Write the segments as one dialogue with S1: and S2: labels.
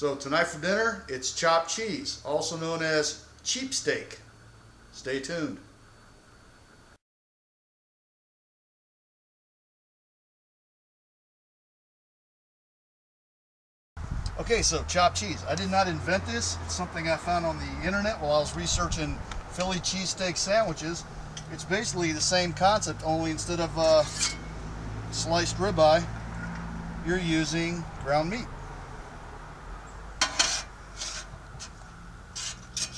S1: So tonight for dinner, it's chopped cheese, also known as cheap steak. Stay tuned. Okay, so chopped cheese. I did not invent this. It's something I found on the internet while I was researching Philly cheesesteak sandwiches. It's basically the same concept, only instead of sliced ribeye, you're using ground meat.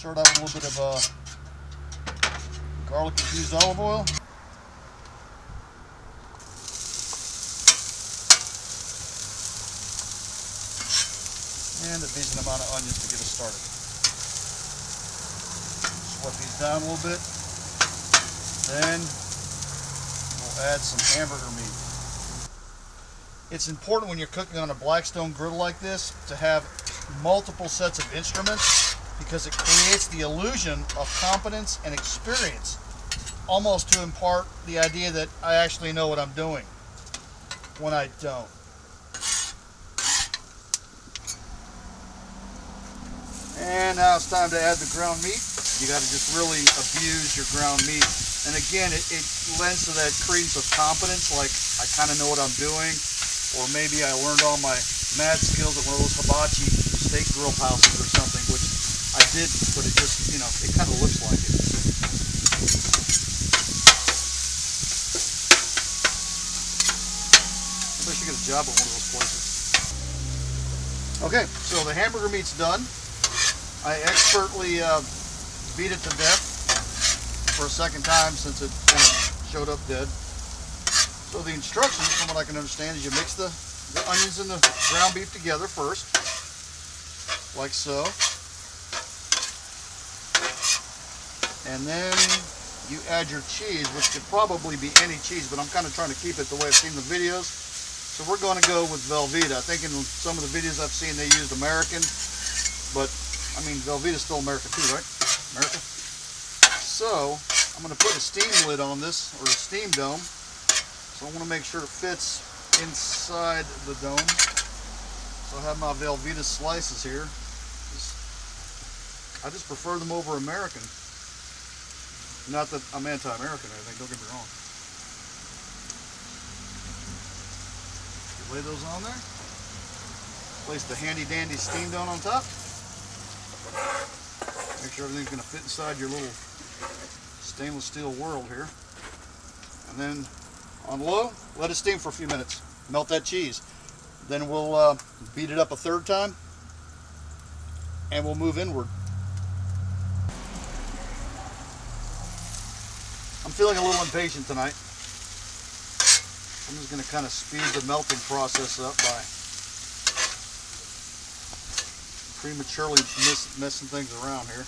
S1: Start out with a little bit of garlic infused olive oil. And a decent amount of onions to get us started. Sweat these down a little bit. Then we'll add some hamburger meat. It's important when you're cooking on a Blackstone griddle like this to have multiple sets of instruments because it creates the illusion of competence and experience, almost to impart the idea that I actually know what I'm doing when I don't. And now it's time to add the ground meat. You got to just really abuse your ground meat. And again, it lends to that credence of competence, like I kind of know what I'm doing. Or maybe I learned all my mad skills at one of those hibachi steak grill houses or something, which I did, but it just, you know, it kind of looks like it. Maybe I should get a job at one of those places. Okay, so the hamburger meat's done. I expertly beat it to death for a second time since it kind of showed up dead. So the instructions, from what I can understand, is you mix the onions and the ground beef together first, like so. And then you add your cheese, which could probably be any cheese, but I'm kind of trying to keep it the way I've seen the videos. So we're going to go with Velveeta. I think in some of the videos I've seen they used American, but I mean, Velveeta's still American too, right? America. So, I'm going to put a steam lid on this, or a steam dome. So I want to make sure it fits inside the dome. So I have my Velveeta slices here. I just prefer them over American. Not that I'm anti-American or anything, don't get me wrong. Lay those on there. Place the handy dandy steam dome on top. Make sure everything's going to fit inside your little stainless steel world here. And then on low, let it steam for a few minutes. Melt that cheese. Then we'll beat it up a third time and we'll move inward. I'm feeling a little impatient tonight. I'm just going to kind of speed the melting process up by prematurely messing things around here.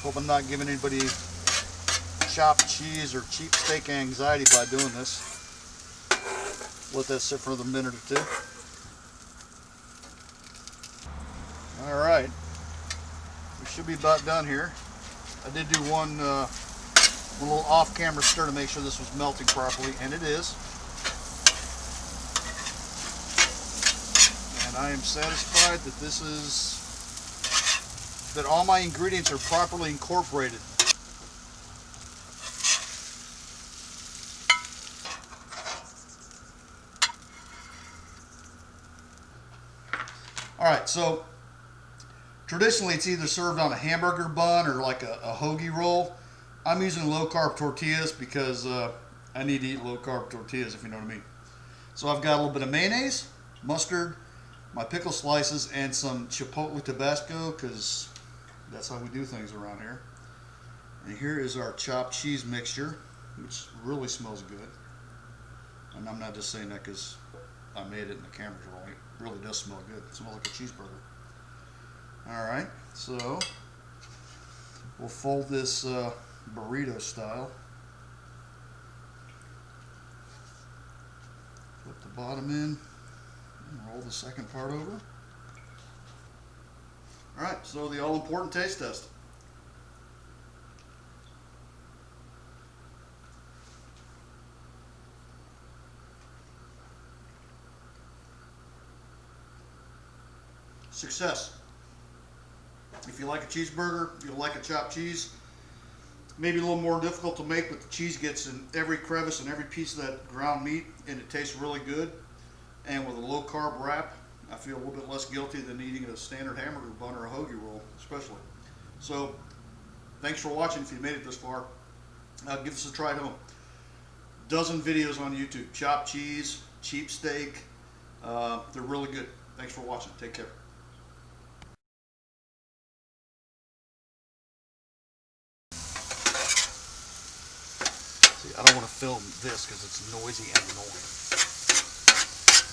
S1: Hope I'm not giving anybody chopped cheese or cheap steak anxiety by doing this. Let that sit for another minute or two. Alright, we should be about done here. I did do one little off-camera stir to make sure this was melting properly, and it is. And I am satisfied that that all my ingredients are properly incorporated. Alright, so traditionally it's either served on a hamburger bun or like a hoagie roll. I'm using low-carb tortillas because I need to eat low-carb tortillas, if you know what I mean. So I've got a little bit of mayonnaise, mustard, my pickle slices, and some chipotle Tabasco because that's how we do things around here. And here is our chopped cheese mixture, which really smells good. And I'm not just saying that because I made it and the camera's rolling. It really does smell good. It smells like a cheeseburger. Alright, so we'll fold this burrito style. Put the bottom in and roll the second part over. Alright, so the all-important taste test. success. If you like a cheeseburger, you'll like a chopped cheese. Maybe a little more difficult to make, but the cheese gets in every crevice and every piece of that ground meat, and it tastes really good. And with a low carb wrap, I feel a little bit less guilty than eating a standard hamburger bun or a hoagie roll, especially. So, thanks for watching. If you made it this far, give us a try at home. Dozen videos on YouTube. Chopped cheese, cheap steak. They're really good. Thanks for watching. Take care. See, I don't want to film this because it's noisy and annoying.